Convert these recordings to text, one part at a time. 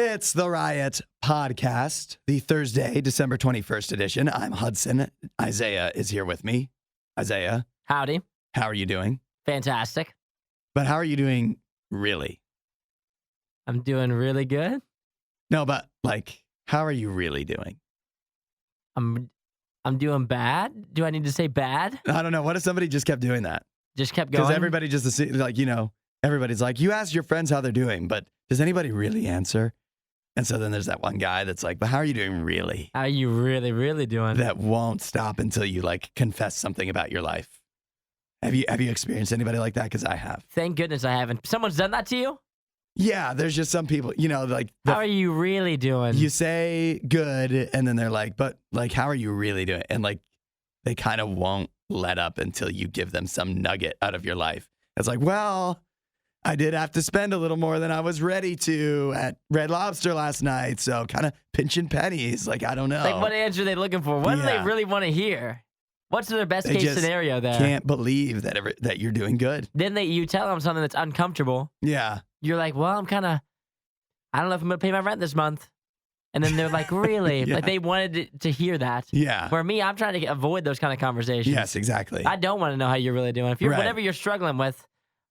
It's the Riot Podcast, the Thursday, December 21st edition. I'm Hudson. Isaiah is here with me. Isaiah, Howdy. how are you doing? Fantastic. But how are you doing really? I'm doing really good. No, but how are you really doing? I'm doing bad. Do I need to say bad? I don't know. What if somebody just kept doing that? Just kept going? Because everybody just, everybody's like, you ask your friends how they're doing, but does anybody really answer? And so then there's that one guy that's like, but how are you doing really? How are you really, really doing? That won't stop until you confess something about your life. Have you experienced anybody like that? Because I have. Thank goodness I haven't. Someone's done that to you? Yeah, there's just some people, how are you really doing? You say good, and then they're like, but how are you really doing? And they kind of won't let up until you give them some nugget out of your life. It's like, well, I did have to spend a little more than I was ready to at Red Lobster last night. So kind of pinching pennies. I don't know. What answer are they looking for? What do they really want to hear? What's their best case scenario there? Can't believe that you're doing good. Then you tell them something that's uncomfortable. Yeah. You're like, well, I don't know if I'm going to pay my rent this month. And then they're like, really? Yeah. They wanted to hear that. Yeah. For me, I'm trying to avoid those kind of conversations. Yes, exactly. I don't want to know how you're really doing. If you're whatever you're struggling with,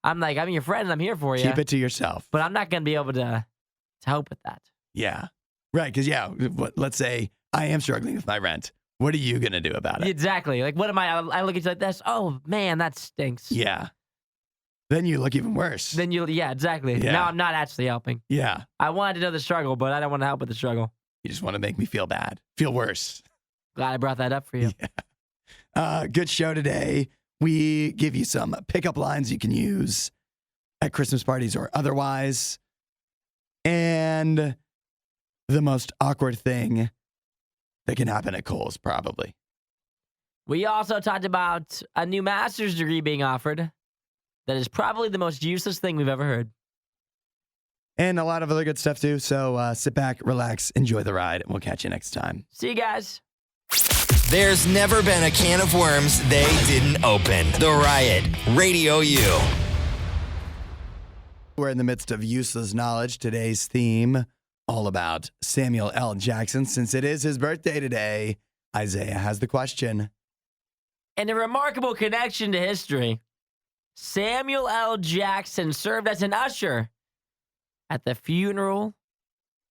I'm your friend and I'm here for you. Keep it to yourself. But I'm not going to be able to help with that. Yeah. Right. Because, let's say I am struggling with my rent. What are you going to do about it? Exactly. What am I look at you like this. Oh, man, that stinks. Yeah. Then you look even worse. Exactly. Yeah. Now I'm not actually helping. Yeah. I wanted to know the struggle, but I don't want to help with the struggle. You just want to make me feel bad. Feel worse. Glad I brought that up for you. Yeah. Good show today. We give you some pickup lines you can use at Christmas parties or otherwise. And the most awkward thing that can happen at Kohl's, probably. We also talked about a new master's degree being offered that is probably the most useless thing we've ever heard. And a lot of other good stuff, too. So sit back, relax, enjoy the ride, and we'll catch you next time. See you guys. There's never been a can of worms they didn't open. The Riot, RadioU. We're in the midst of useless knowledge. Today's theme, all about Samuel L. Jackson. Since it is his birthday today, Isaiah has the question. In a remarkable connection to history, Samuel L. Jackson served as an usher at the funeral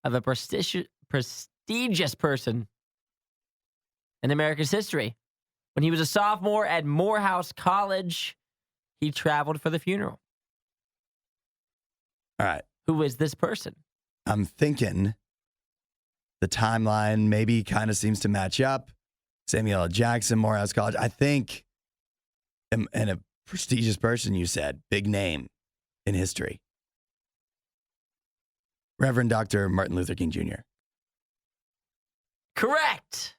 of a prestigious person in America's history. When he was a sophomore at Morehouse College, he traveled for the funeral. All right. Who is this person? I'm thinking the timeline maybe kind of seems to match up. Samuel L. Jackson, Morehouse College. I think, and a prestigious person, you said, big name in history. Reverend Dr. Martin Luther King Jr. Correct.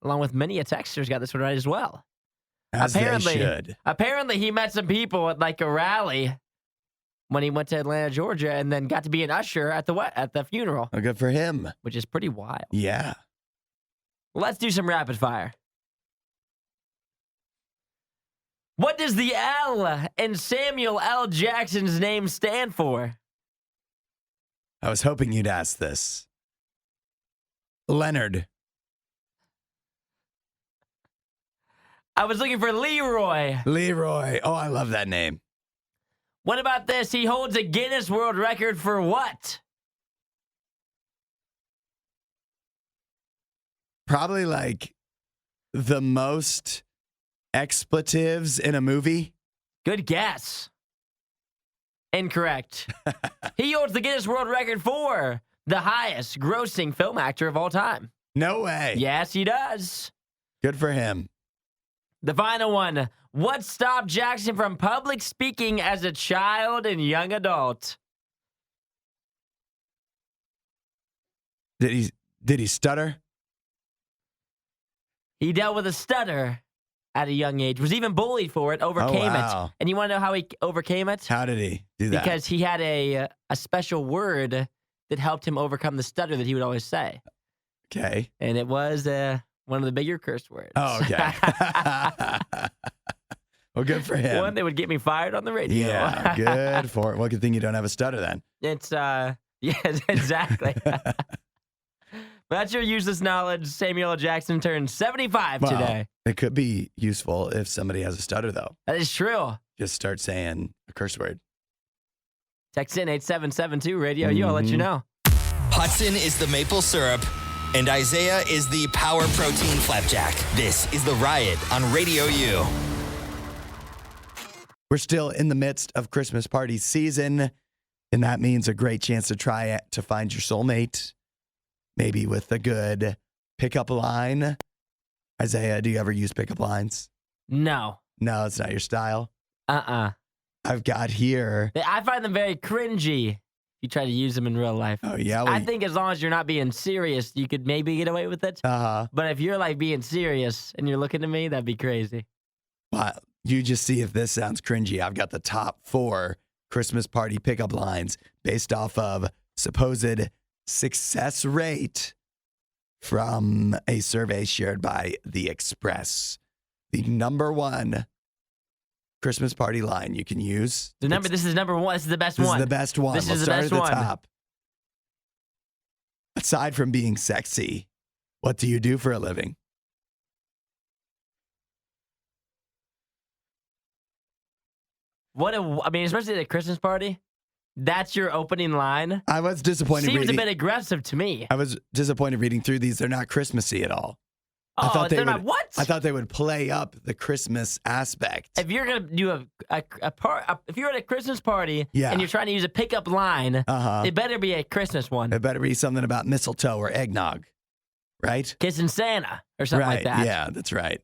Along with many a texters got this one right as well. As they should. Apparently, he met some people at a rally when he went to Atlanta, Georgia, and then got to be an usher at the funeral. Oh, good for him. Which is pretty wild. Yeah. Let's do some rapid fire. What does the L in Samuel L. Jackson's name stand for? I was hoping you'd ask this. Leonard. I was looking for Leroy. Leroy. Oh, I love that name. What about this? He holds a Guinness World Record for what? Probably the most expletives in a movie. Good guess. Incorrect. He holds the Guinness World Record for the highest grossing film actor of all time. No way. Yes, he does. Good for him. The final one. What stopped Jackson from public speaking as a child and young adult? Did he stutter? He dealt with a stutter at a young age, was even bullied for it, overcame it. And you want to know how he overcame it? How did he do that? Because he had a special word that helped him overcome the stutter that he would always say. Okay. And it was one of the bigger curse words. Oh, okay. Well, good for him. One that would get me fired on the radio. Yeah, good for it. Well, good thing you don't have a stutter then. It's the Yes, exactly. That's your useless knowledge. Samuel L. Jackson turned 75 Well, today. It could be useful if somebody has a stutter, though. That is true. Just start saying a curse word. Text in 8772 Radio U. I'll let you know. Hudson is the maple syrup, and Isaiah is the power protein flapjack. This is The Riot on Radio U. We're still in the midst of Christmas party season, and that means a great chance to try it to find your soulmate, maybe with a good pickup line. Isaiah, do you ever use pickup lines? No. No, it's not your style. I've got here. I find them very cringy if you try to use them in real life. Oh, yeah? I think as long as you're not being serious, you could maybe get away with it. Uh-huh. But if you're like being serious and you're looking at me, that'd be crazy. Well, you just see if this sounds cringy. I've got the top 4 Christmas party pickup lines based off of supposed success rate from a survey shared by The Express. The number 1 Christmas party line you can use. This is number 1. This is the best one. This is the best one. This We'll is the start best at the one. top. Aside from being sexy, what do you do for a living? Especially at a Christmas party, that's your opening line. I was disappointed Seems reading. a bit aggressive to me. I was disappointed reading through these. They're not Christmassy at all. Oh, they're not what? I thought they would play up the Christmas aspect. If you're gonna do if you're at a Christmas party Yeah. and you're trying to use a pickup line, Uh-huh. it better be a Christmas one. It better be something about mistletoe or eggnog, right? Kissing Santa or something right. like that. Yeah, that's right.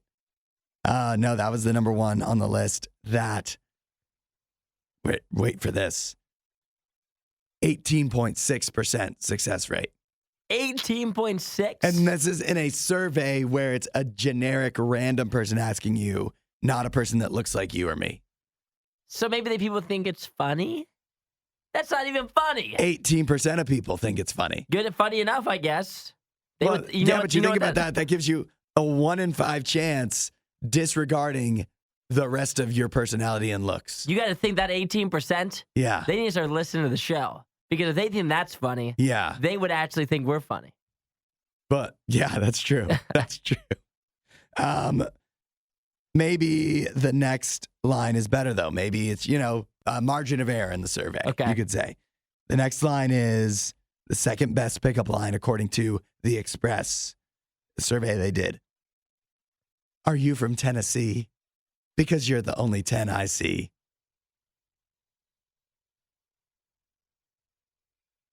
No, that was the number 1 on the list. Wait for this. 18.6% success rate. 18.6. And this is in a survey where it's a generic random person asking you, not a person that looks like you or me. So maybe the people think it's funny? That's not even funny. 18% of people think it's funny. Good and funny enough, I guess. But you think about that. That gives you a 1 in 5 chance disregarding the rest of your personality and looks. You got to think that 18%, Yeah. they need to start listening to the show. Because if they think that's funny, Yeah. they would actually think we're funny. But yeah, that's true. That's true. Maybe the next line is better though. Maybe it's, a margin of error in the survey. Okay. You could say. The next line is the second best pickup line according to The Express, the survey they did. Are you from Tennessee? Because you're the only 10 I see.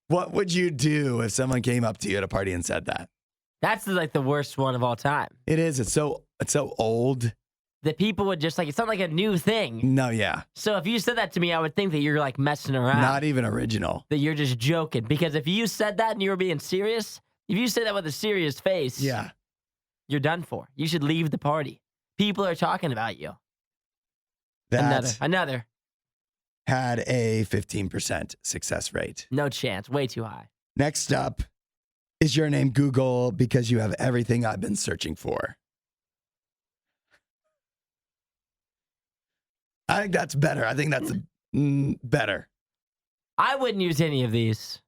What would you do if someone came up to you at a party and said that? That's like the worst one of all time. It is. It's so old. That people would just it's not like a new thing. No, yeah. So if you said that to me, I would think that you're like messing around. Not even original. That you're just joking. Because if you said that and you were being serious, if you said that with a serious face, Yeah. you're done for. You should leave the party. People are talking about you. That Another. had a 15% success rate. No chance. Way too high. Next up, is your name Google because you have everything I've been searching for? I think that's better. I think that's better. I wouldn't use any of these.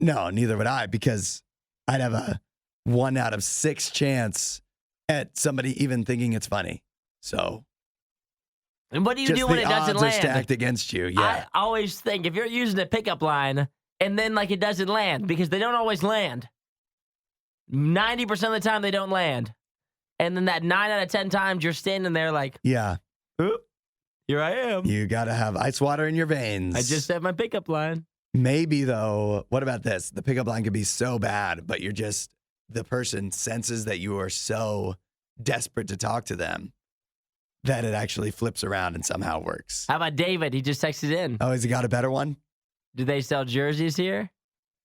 No, neither would I, because I'd have a 1 out of 6 chance at somebody even thinking it's funny. So, And what do you just do when the it doesn't odds are land? stacked against you. Yeah. I always think if you're using a pickup line and then it doesn't land, because they don't always land. 90% of the time they don't land. And then that 9 out of 10 times you're standing there like, Yeah. "Oop, here I am. You got to have ice water in your veins. I just said my pickup line." Maybe, though, what about this? The pickup line could be so bad, but the person senses that you are so desperate to talk to them that it actually flips around and somehow works. How about David? He just texted in. Oh, has he got a better one? Do they sell jerseys here?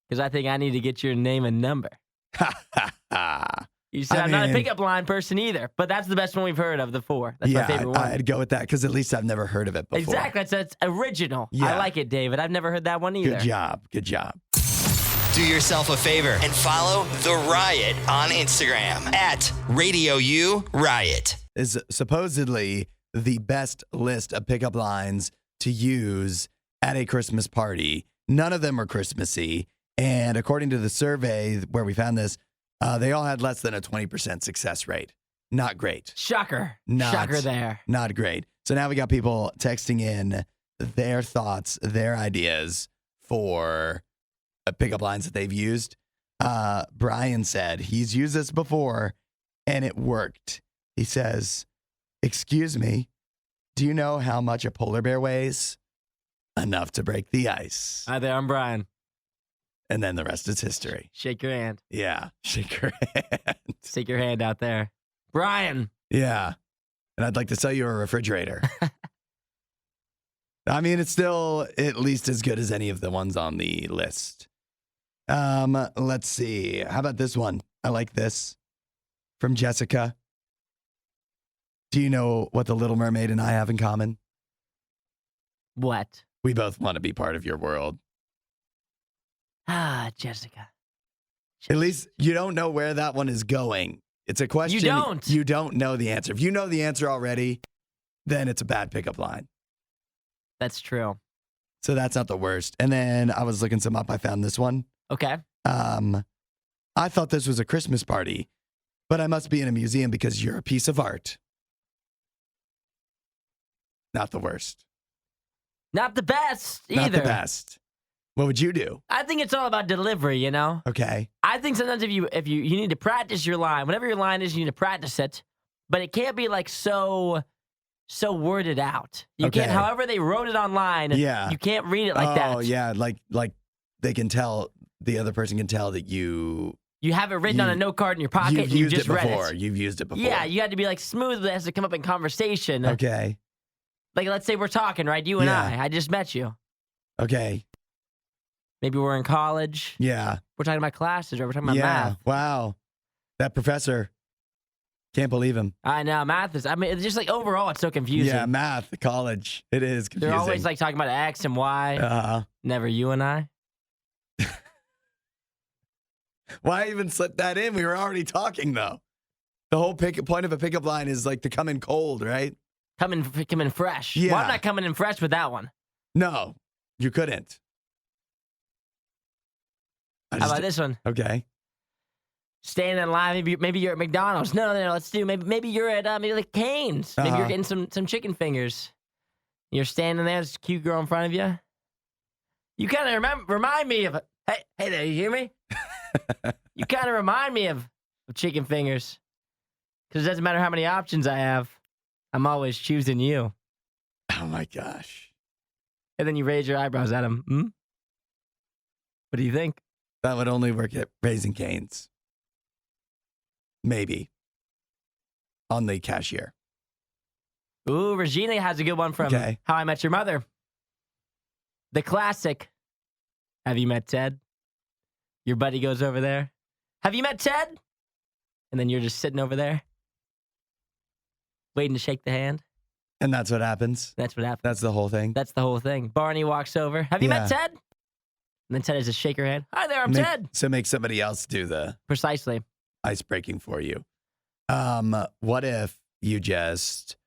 Because I think I need to get your name and number. Ha, ha, ha. You said I I'm not a mean- pickup line person either, but that's the best one we've heard of the 4. That's my favorite one. I'd go with that because at least I've never heard of it before. Exactly. That's original. Yeah. I like it, David. I've never heard that one either. Good job. Good job. Do yourself a favor and follow The Riot on Instagram at RadioU Riot. Is supposedly the best list of pickup lines to use at a Christmas party. None of them are Christmassy. And according to the survey where we found this, they all had less than a 20% success rate. Not great. Shocker. Not, Shocker there. Not great. So now we got people texting in their thoughts, their ideas for pickup lines that they've used. Brian said he's used this before and it worked. He says, "Excuse me, do you know how much a polar bear weighs? Enough to break the ice." Hi there, I'm Brian. And then the rest is history. Shake your hand. Yeah. Shake your hand. Stick your hand out there. Brian. Yeah. And I'd like to sell you a refrigerator. I mean, it's still at least as good as any of the ones on the list. Let's see. How about this one? I like this. From Jessica. Do you know what the Little Mermaid and I have in common? What? We both want to be part of your world. Ah, Jessica. At least you don't know where that one is going. It's a question. You don't. You don't know the answer. If you know the answer already, then it's a bad pickup line. That's true. So that's not the worst. And then I was looking some up. I found this one. Okay. I thought this was a Christmas party, but I must be in a museum because you're a piece of art. Not the worst. Not the best either. Not the best. What would you do? I think it's all about delivery, you know? Okay. I think sometimes if you need to practice your line, whatever your line is, you need to practice it. But it can't be like so worded out. You can't, however they wrote it online, you can't read it like that. Oh, yeah. Like they can tell, the other person can tell that you have it written on a note card in your pocket and you just read it. You've used it before. Yeah, you had to be like smooth, but it has to come up in conversation. Okay. Like, let's say we're talking, right? You and I just met you. Okay. Maybe we're in college. Yeah. We're talking about classes, or we're talking about math. Wow. That professor. Can't believe him. I know. Math is, it's just like overall, it's so confusing. Yeah, math, college. It is confusing. They're always like talking about X and Y. Never you and I. Why even slip that in? We were already talking, though. The whole point of a pickup line is like to come in cold, right? Come in fresh. Yeah. Well, I'm not coming in fresh with that one. No, you couldn't. How about this one? Okay. Standing in line, maybe you're at McDonald's. No, let's do maybe you're at maybe like Cane's. Maybe you're getting some chicken fingers. You're standing there, there's a cute girl in front of you. You kind of remind me of hey there, you hear me? You kind of remind me of chicken fingers. Because it doesn't matter how many options I have, I'm always choosing you. Oh my gosh. And then you raise your eyebrows at him. What do you think? That would only work at Raising Cane's. Maybe. On the cashier. Ooh, Regina has a good one from How I Met Your Mother. The classic. Have you met Ted? Your buddy goes over there. Have you met Ted? And then you're just sitting over there, waiting to shake the hand. And that's what happens? That's what happens. That's the whole thing? That's the whole thing. Barney walks over. Have you met Ted? And then Ted has to shake her hand. Hi there, I'm Ted. So make somebody else do the precisely ice breaking for you. What if you just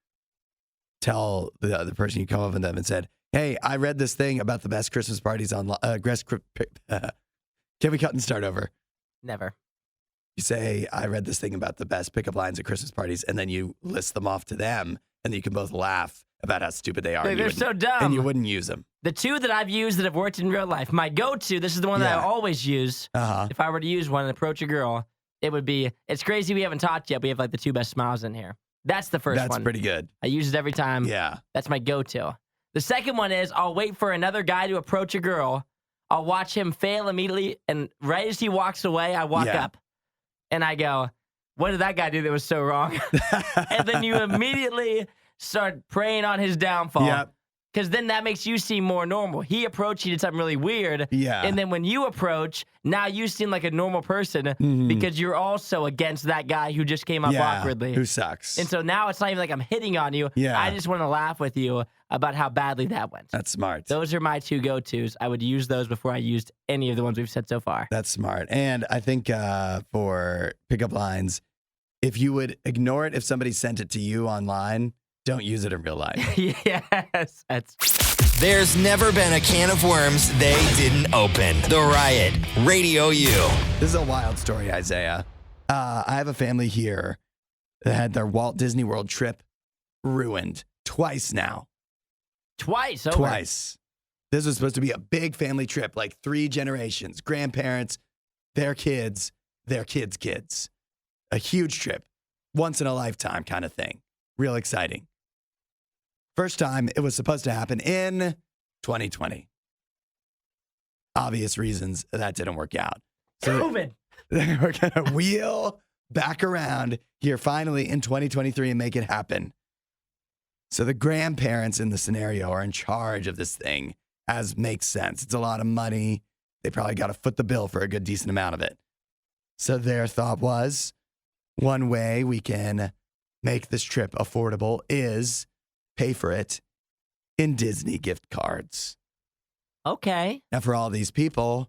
tell the other person, you come up with them and said, "Hey, I read this thing about the best Christmas parties online." Can we cut and start over? Never. You say, "I read this thing about the best pickup lines at Christmas parties," and then you list them off to them, and then you can both laugh about how stupid they are. They're so dumb. And you wouldn't use them. The two that I've used that have worked in real life, my go-to, this is the one that I always use. If I were to use one and approach a girl, it would be, it's crazy we haven't talked yet. We have like the two best smiles in here. That's the first one. That's pretty good. I use it every time. Yeah. That's my go-to. The second one is I'll wait for another guy to approach a girl. I'll watch him fail immediately, and right as he walks away, I walk up. And I go, what did that guy do that was so wrong? And then you immediately start preying on his downfall. Yep. Because then that makes you seem more normal. He approached, he did something really weird. Yeah. And then when you approach, now you seem like a normal person because you're also against that guy who just came up awkwardly. Who sucks. And so now it's not even like I'm hitting on you. Yeah. I just want to laugh with you about how badly that went. That's smart. Those are my two go-tos. I would use those before I used any of the ones we've said so far. That's smart. And I think for pickup lines, if you would ignore it if somebody sent it to you online, Don't use it in real life. Yes, that's There's never been a can of worms they didn't open. The Riot, Radio U. This is a wild story, Isaiah. I have a family here that had their Walt Disney World trip ruined twice now. twice over. Twice. This was supposed to be a big family trip, like 3 generations, grandparents, their kids, their kids' kids. A huge trip, once in a lifetime kind of thing. Real exciting. First time it was supposed to happen in 2020. Obvious reasons that didn't work out. So COVID. we're going to wheel back around here finally in 2023 and make it happen. So the grandparents in the scenario are in charge of this thing, as makes sense. It's a lot of money. They probably got to foot the bill for a good, decent amount of it. So their thought was, one way we can make this trip affordable is pay for it in Disney gift cards. Okay. Now, for all these people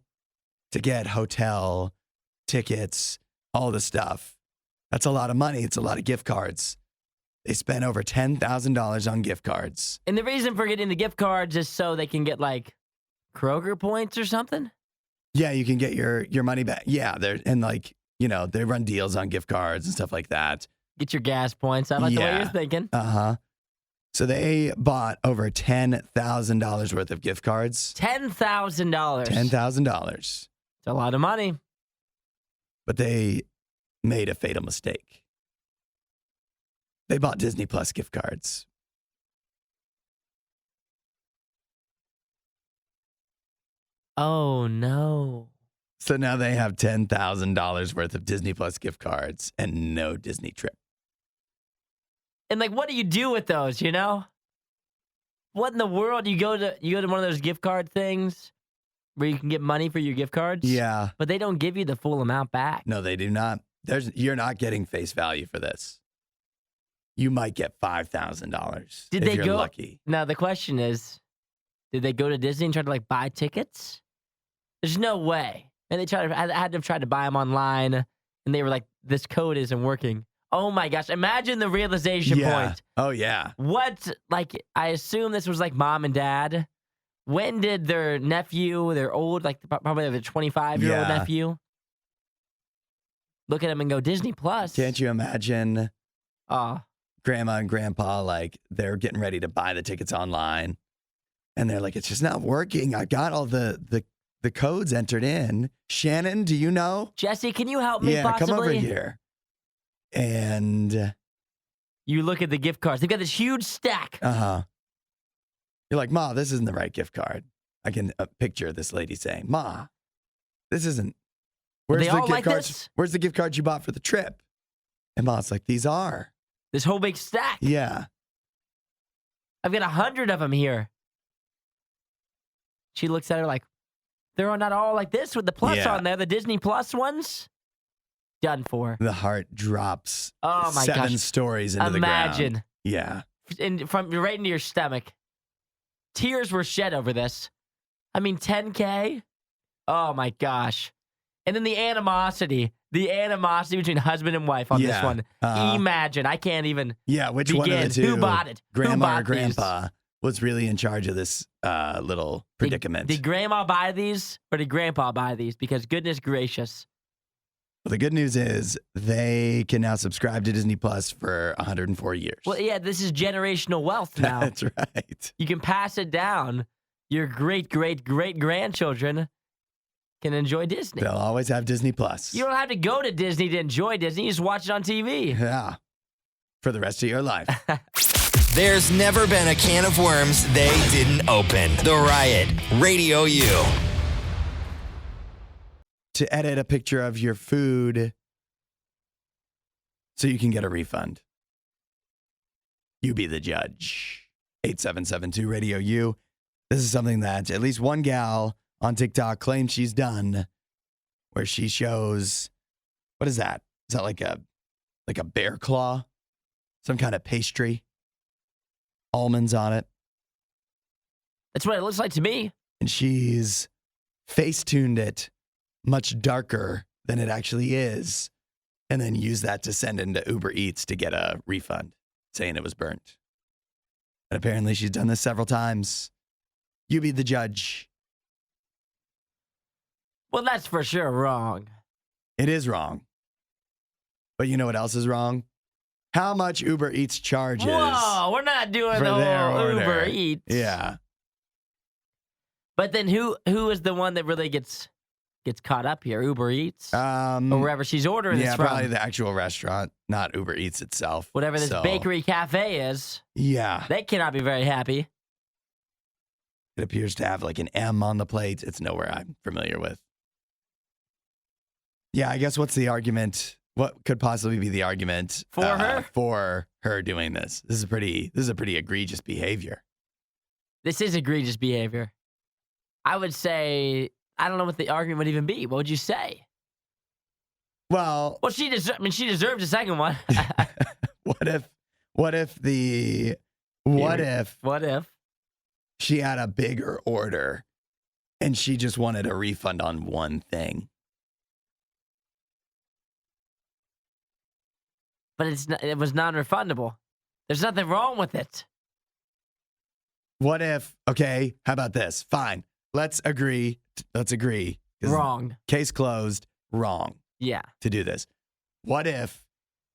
to get hotel tickets, all the stuff, that's a lot of money. It's a lot of gift cards. They spent over $10,000 on gift cards. And the reason for getting the gift cards is so they can get like Kroger points or something? Yeah, you can get your money back. Yeah, they run deals on gift cards and stuff like that. Get your gas points. I like the way you're thinking. Uh-huh. So they bought over $10,000 worth of gift cards. $10,000. $10,000. It's a lot of money. But they made a fatal mistake. They bought Disney Plus gift cards. Oh, no. So now they have $10,000 worth of Disney Plus gift cards and no Disney trip. And like, what do you do with those, you know? What in the world? You go to one of those gift card things where you can get money for your gift cards? Yeah. But they don't give you the full amount back. No, they do not. You're not getting face value for this. You might get $5,000 Did if they you're go? lucky. Now, the question is, did they go to Disney and try to like buy tickets? There's no way. And they had to try to buy them online, and they were like, this code isn't working. Oh my gosh. Imagine the realization point. Oh, yeah. What, like, I assume this was like mom and dad. When did their nephew, their old, like probably their 25-year-old Yeah. nephew, look at him and go, Disney Plus? Can't you imagine Oh, grandma and grandpa, like, they're getting ready to buy the tickets online, and they're like, it's just not working. I got all the codes entered in. Shannon, do you know? Jesse, can you help me possibly? Come over here. And You look at the gift cards. They've got this huge stack. you're like, Ma, this isn't the right gift card. I can picture this lady saying, Ma, this isn't. Where's they the all gift like cards? this? Where's the gift cards you bought for the trip? And Ma's like, these are. This whole big stack. Yeah. I've got 100 of them here. She looks at her like, they're not all like this with the plus Yeah. on there. The Disney Plus ones, done for. The heart drops. Oh my 7 gosh. stories into the ground. Imagine. Yeah. From right into your stomach. Tears were shed over this. I mean, $10K? Oh my gosh. And then the animosity between husband and wife on this Yeah. one. Imagine. I can't even Yeah, which begin. one of the two? Who bought it? Who Grandma bought or grandpa was really in charge of this little predicament. Did grandma buy these or did grandpa buy these? Because goodness gracious. Well, the good news is they can now subscribe to Disney Plus for 104 years. Well, yeah, this is generational wealth now. That's right. You can pass it down. Your great-great-great-grandchildren can enjoy Disney. They'll always have Disney Plus. You don't have to go to Disney to enjoy Disney. You just watch it on TV. Yeah. For the rest of your life. There's never been a can of worms they didn't open. The Riot, Radio U. To edit a picture of your food so you can get a refund. You be the judge. 8772 Radio U. This is something that at least one gal on TikTok claims she's done, where she shows, what is that? Is that like a bear claw? Some kind of pastry? Almonds on it. That's what it looks like to me. And she's face-tuned it much darker than it actually is, and then use that to send into Uber Eats to get a refund, saying it was burnt. And apparently she's done this several times. You be the judge. Well, that's for sure wrong. It is wrong. But you know what else is wrong? How much Uber Eats charges. Whoa, we're not doing for the their whole order. Uber Eats. Yeah. But then who is the one that really gets caught up here? Uber Eats? Or wherever she's ordering this from. Yeah, probably the actual restaurant, not Uber Eats itself. Whatever this bakery cafe is. Yeah. They cannot be very happy. It appears to have like an M on the plate. It's nowhere I'm familiar with. Yeah, I guess what's the argument? What could possibly be the argument for her? For her doing this? This is a pretty egregious behavior. This is egregious behavior. I would say, I don't know what the argument would even be. What would you say? Well, she deserves a second one. What if she had a bigger order and she just wanted a refund on one thing? But it was non-refundable. There's nothing wrong with it. What if, okay, how about this? Fine. Let's agree. Wrong. Case closed. Wrong. Yeah. To do this. What if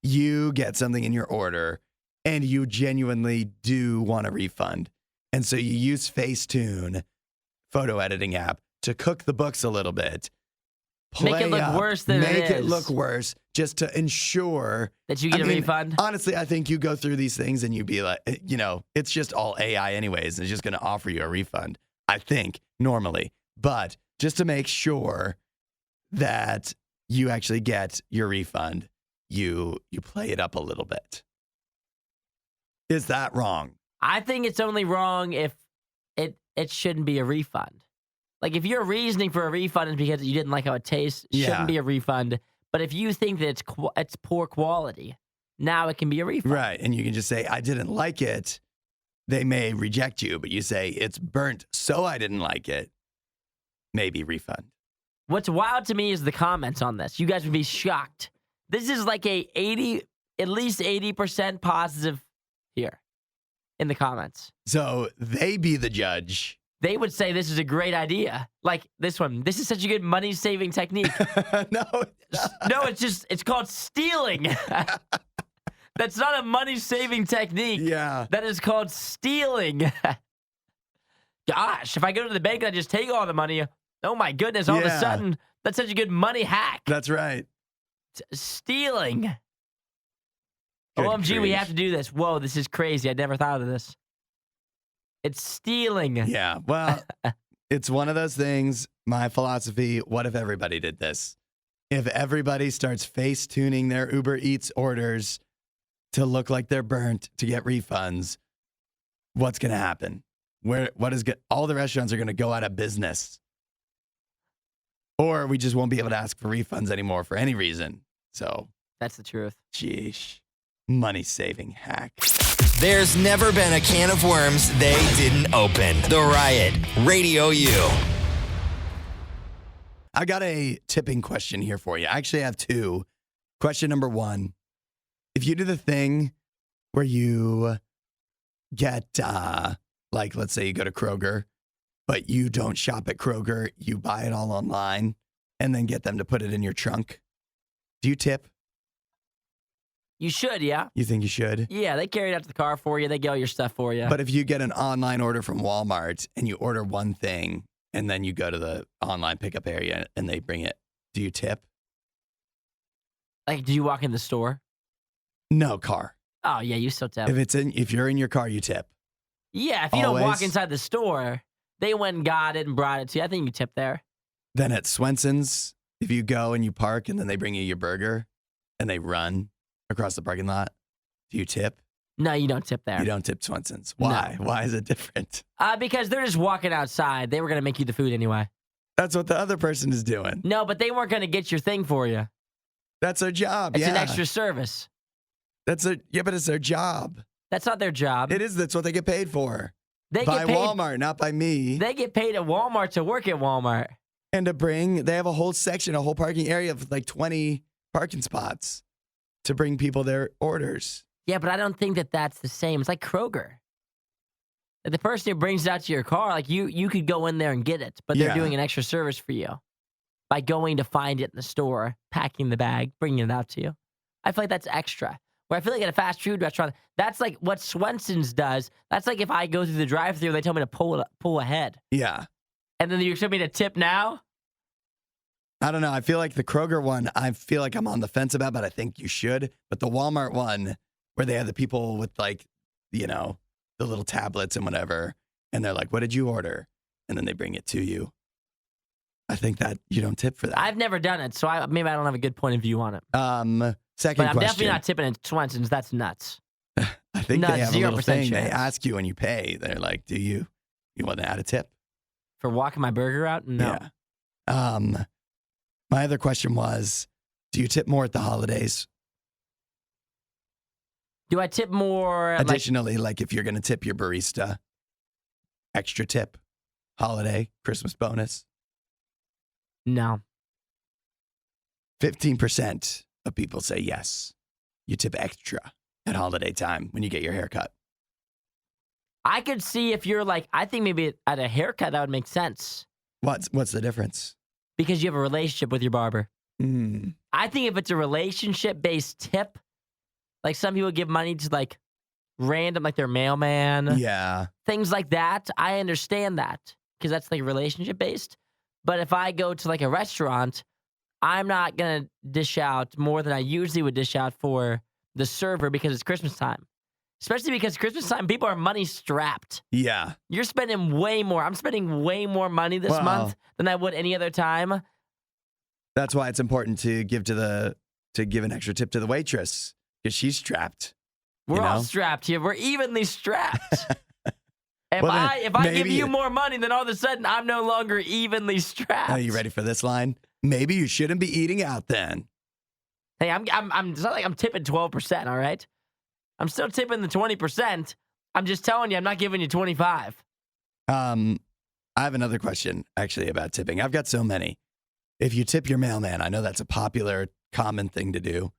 you get something in your order and you genuinely do want a refund? And so you use Facetune, photo editing app, to cook the books a little bit. Make it look worse than it is. Make it look worse just to ensure that you get a refund. Honestly, I think you go through these things and you be like, it's just all AI anyways. And it's just going to offer you a refund, I think, normally. But just to make sure that you actually get your refund, you play it up a little bit. Is that wrong? I think it's only wrong if it shouldn't be a refund. Like, if your reasoning for a refund is because you didn't like how it tastes, it shouldn't be a refund. But if you think that it's poor quality, now it can be a refund. Right. And you can just say, I didn't like it. They may reject you, but you say, it's burnt, so I didn't like it. Maybe refund. What's wild to me is the comments on this. You guys would be shocked. This is like at least 80% positive here in the comments. So they be the judge. They would say this is a great idea. Like this one. This is such a good money-saving technique. No, it's called stealing. That's not a money-saving technique. Yeah. That is called stealing. Gosh, if I go to the bank and I just take all the money, oh my goodness, all of a sudden, that's such a good money hack. That's right. Stealing. Good OMG, grief. we have to do this. Whoa, this is crazy. I never thought of this. It's stealing. Yeah, well, it's one of those things. My philosophy, what if everybody did this? If everybody starts face-tuning their Uber Eats orders to look like they're burnt to get refunds, what's going to happen? All the restaurants are going to go out of business. Or we just won't be able to ask for refunds anymore for any reason. So that's the truth. Sheesh. Money-saving hack. There's never been a can of worms they didn't open. The Riot, RadioU. I got a tipping question here for you. I actually have two. Question number one. If you do the thing where you get, let's say you go to Kroger, but you don't shop at Kroger, you buy it all online and then get them to put it in your trunk, do you tip? You should, yeah. You think you should? Yeah, they carry it out to the car for you. They get all your stuff for you. But if you get an online order from Walmart and you order one thing and then you go to the online pickup area and they bring it, do you tip? Like, do you walk in the store? No, car. Oh, yeah, you still tip. If you're in your car, you tip. Yeah, if you don't walk inside the store, they went and got it and brought it to you. I think you tip there. Then at Swenson's, if you go and you park and then they bring you your burger and they run across the parking lot, do you tip? No, you don't tip there. You don't tip Swenson's. Why? No. Why is it different? Because they're just walking outside. They were going to make you the food anyway. That's what the other person is doing. No, but they weren't going to get your thing for you. That's their job. It's an extra service. But it's their job. That's not their job. It is. That's what they get paid for. They by get paid, Walmart, not by me. They get paid at Walmart to work at Walmart. And they have a whole section, a whole parking area of like 20 parking spots to bring people their orders. Yeah, but I don't think that that's the same. It's like Kroger. Like the person who brings it out to your car, like you could go in there and get it, but they're Yeah. doing an extra service for you by going to find it in the store, packing the bag, bringing it out to you. I feel like that's extra. Where I feel like at a fast food restaurant, that's like what Swenson's does. That's like if I go through the drive-thru, they tell me to pull ahead. Yeah. And then you expect me to tip now? I don't know. I feel like the Kroger one, I feel like I'm on the fence about, but I think you should. But the Walmart one, where they have the people with like, the little tablets and whatever, and they're like, what did you order? And then they bring it to you. I think that you don't tip for that. I've never done it, so maybe I don't have a good point of view on it. Second But I'm question. definitely not tipping at Swenson's. That's nuts. I think Not they have a little 0% thing. They chance. ask you when you pay. They're like, do you want to add a tip? For walking my burger out? No. Yeah. My other question was, do you tip more at the holidays? Do I tip more? Additionally, like if you're going to tip your barista, extra tip, holiday, Christmas bonus. No. 15% of people say yes. You tip extra at holiday time when you get your haircut. I could see if you're like, I think maybe at a haircut that would make sense What's the difference? because you have a relationship with your barber. Mm, I think if it's a relationship-based tip, like some people give money to like random, like their mailman, yeah. things like that. I understand that because that's like relationship-based. But if I go to like a restaurant, I'm not going to dish out more than I usually would dish out for the server because it's Christmas time. Especially because Christmas time, people are money strapped. Yeah. You're spending way more. I'm spending way more money this Wow. month than I would any other time. That's why it's important to give an extra tip to the waitress because she's strapped. We're all know? strapped here. We're evenly strapped. If Well, then I give maybe- you more money, then all of a sudden I'm no longer evenly strapped. Are you ready for this line? Maybe you shouldn't be eating out then. Hey, it's not like I'm tipping 12%, all right? I'm still tipping the 20%. I'm just telling you, I'm not giving you 25. I have another question actually about tipping. I've got so many. If you tip your mailman, I know that's a popular, common thing to do.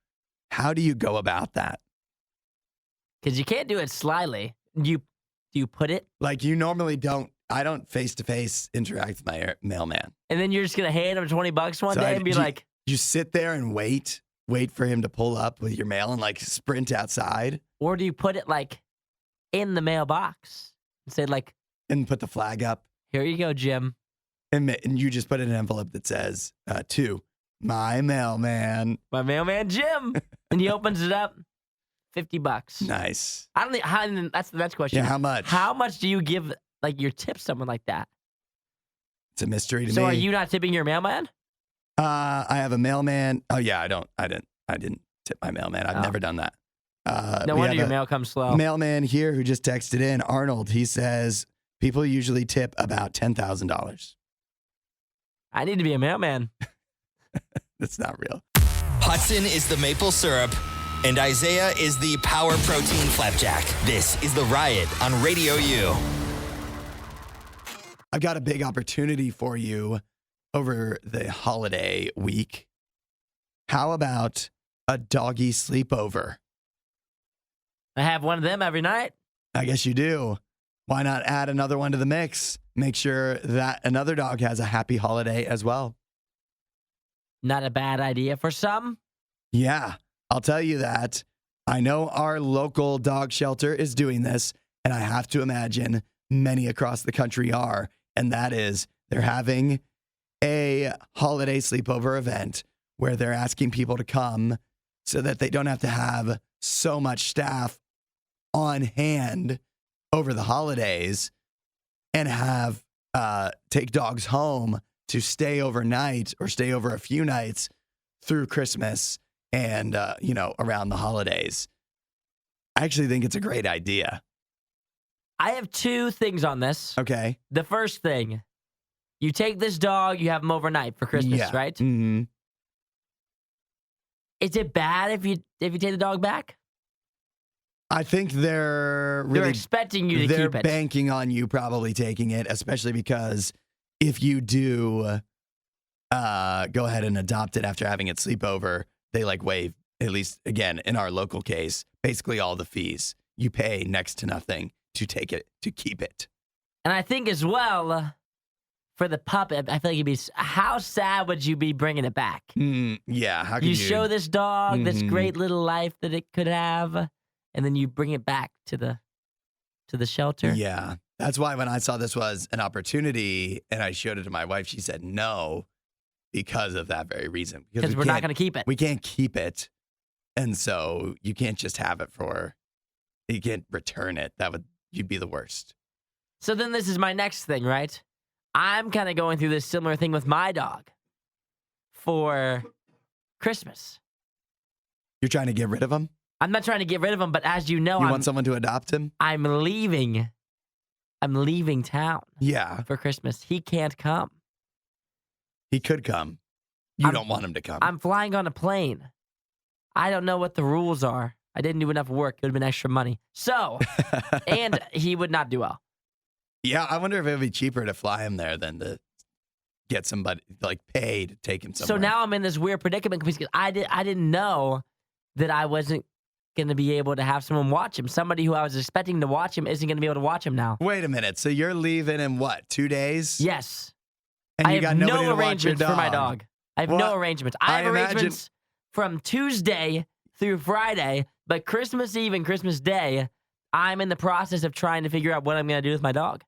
How do you go about that? Because you can't do it slyly. Do you put it? Like you normally don't. I don't face-to-face interact with my mailman. And then you're just going to hand him $20 one So day and be like, you sit there and wait for him to pull up with your mail and like sprint outside or do you put it like in the mailbox and say like, and put the flag up here you go, Jim. and you just put in an envelope that says to my mailman. My mailman, Jim. And he opens it up. $50. Nice. I don't think, that's the next question. Yeah, how much? How much do you give like your tip someone like that? It's a mystery to So me. are you not tipping your mailman? I have a mailman. Oh yeah, I didn't tip my mailman. I've Oh. never done that. No we wonder have your a mail comes slow. mailman here who just texted in, Arnold. He says people usually tip about $10,000. I need to be a mailman. That's not real. Hudson is the maple syrup, and Isaiah is the power protein flapjack. This is The Riot on RadioU. I've got a big opportunity for you over the holiday week. How about a doggy sleepover? I have one of them every night. I guess you do. Why not add another one to the mix? Make sure that another dog has a happy holiday as well. Not a bad idea for some. Yeah, I'll tell you that. I know our local dog shelter is doing this, and I have to imagine many across the country are. And that is, they're having a holiday sleepover event where they're asking people to come so that they don't have to have so much staff on hand over the holidays and have take dogs home to stay overnight or stay over a few nights through Christmas and around the holidays. I actually think it's a great idea. I have two things on this. Okay. The first thing, you take this dog, you have him overnight for Christmas, Yeah. right? Mm-hmm. Is it bad if you take the dog back? I think they're really They're expecting you to they're keep it. banking on you probably taking it, especially because if you do go ahead and adopt it after having it sleepover, they like waive, at least again in our local case, basically all the fees. You pay next to nothing to keep it. And I think as well, for the pup, I feel like it'd be, how sad would you be bringing it back? Yeah. How could You show this dog this great little life that it could have, and then you bring it back to the shelter. Yeah. That's why when I saw this was an opportunity and I showed it to my wife, she said no because of that very reason. Because we're not going to keep it. We can't keep it. And so you can't just have it you can't return it. You'd be the worst. So then this is my next thing, right? I'm kind of going through this similar thing with my dog for Christmas. You're trying to get rid of him? I'm not trying to get rid of him, but as you know, You want someone to adopt him? I'm leaving town Yeah. for Christmas. He can't come. He could come. You don't want him to come. I'm flying on a plane. I don't know what the rules are. I didn't do enough work. It would have been extra money. So, and he would not do well. Yeah, I wonder if it would be cheaper to fly him there than to get somebody, pay to take him somewhere. So now I'm in this weird predicament because I didn't know that I wasn't going to be able to have someone watch him. Somebody who I was expecting to watch him isn't going to be able to watch him now. Wait a minute. So you're leaving in what, 2 days? Yes. And I you got have nobody no to watch your arrangements for my dog. I have no arrangements. I have arrangements from Tuesday through Friday, but Christmas Eve and Christmas Day, I'm in the process of trying to figure out what I'm going to do with my dog.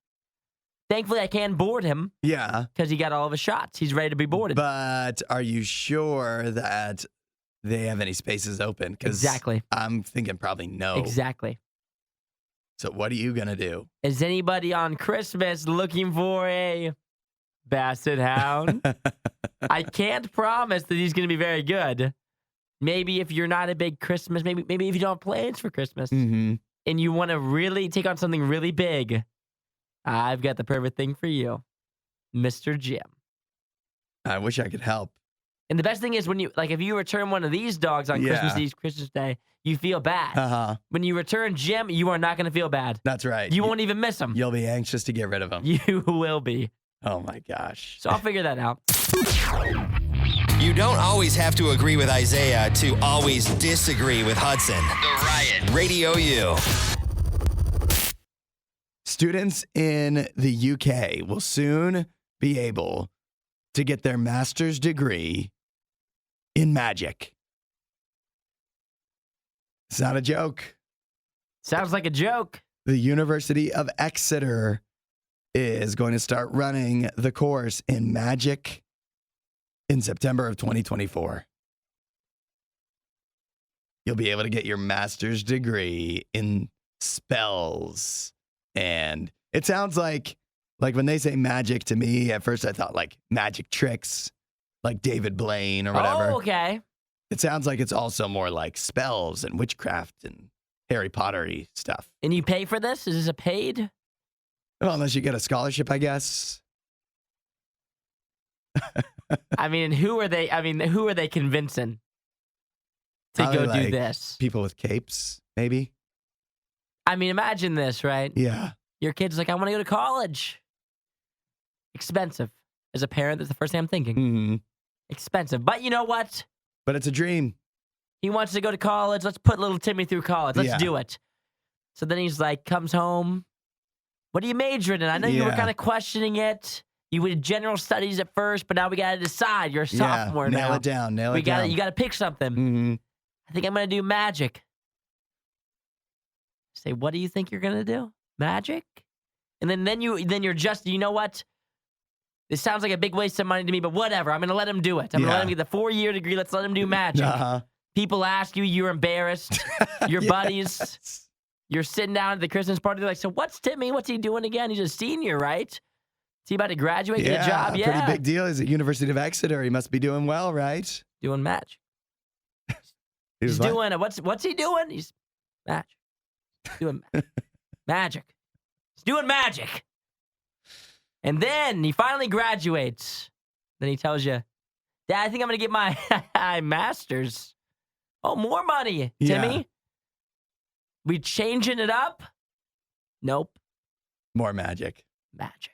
Thankfully, I can board him. Yeah. Because he got all of his shots. He's ready to be boarded. But are you sure that they have any spaces open? Exactly. I'm thinking probably no. Exactly. So what are you going to do? Is anybody on Christmas looking for a basset hound? I can't promise that he's going to be very good. Maybe if you're not a big Christmas, maybe if you don't have plans for Christmas and you want to really take on something really big, I've got the perfect thing for you, Mr. Jim. I wish I could help. And the best thing is when you, if you return one of these dogs on Christmas Eve, Christmas Day, you feel bad. Uh-huh. When you return Jim, you are not going to feel bad. That's right. You won't even miss him. You'll be anxious to get rid of him. You will be. Oh my gosh. So I'll figure that out. You don't always have to agree with Isaiah to always disagree with Hudson. The Riot. Radio U. Students in the UK will soon be able to get their master's degree in magic. It's not a joke. Sounds like a joke. The University of Exeter is going to start running the course in magic in September of 2024. You'll be able to get your master's degree in spells. And it sounds like when they say magic to me, at first I thought like magic tricks, like David Blaine or whatever. Oh, okay. It sounds like it's also more like spells and witchcraft and Harry Potter-y stuff. And you pay for this? Is this a paid? Well, unless you get a scholarship, I guess. I mean, who are they convincing to Probably go do like this? People with capes, maybe. I mean, imagine this, right? Yeah. Your kid's like, I want to go to college. Expensive. As a parent, that's the first thing I'm thinking. Mm-hmm. Expensive. But you know what? But it's a dream. He wants to go to college. Let's put little Timmy through college. Let's do it. So then he's like, comes home. What are you majoring in? I know you were kind of questioning it. You did general studies at first, but now we got to decide. You're a sophomore now. Nail it down. Nail it down. You got to pick something. Mm-hmm. I think I'm going to do magic. Say, what do you think you're going to do? Magic? And then you're just, you know what? This sounds like a big waste of money to me, but whatever. I'm going to let him do it. I'm going to let him get the 4-year degree. Let's let him do magic. Uh-huh. People ask you, you're embarrassed. Your buddies, you're sitting down at the Christmas party. They're like, so what's Timmy? What's he doing again? He's a senior, right? Is he about to graduate, get a job? Yeah. Pretty big deal. He's at University of Exeter. He must be doing well, right? Doing magic. He's doing it. What's he doing? He's magic. Doing magic. He's doing magic. And then he finally graduates. Then he tells you, Dad, I think I'm going to get my master's. Oh, more money, Timmy. Yeah. We changing it up? Nope. More magic. Magic.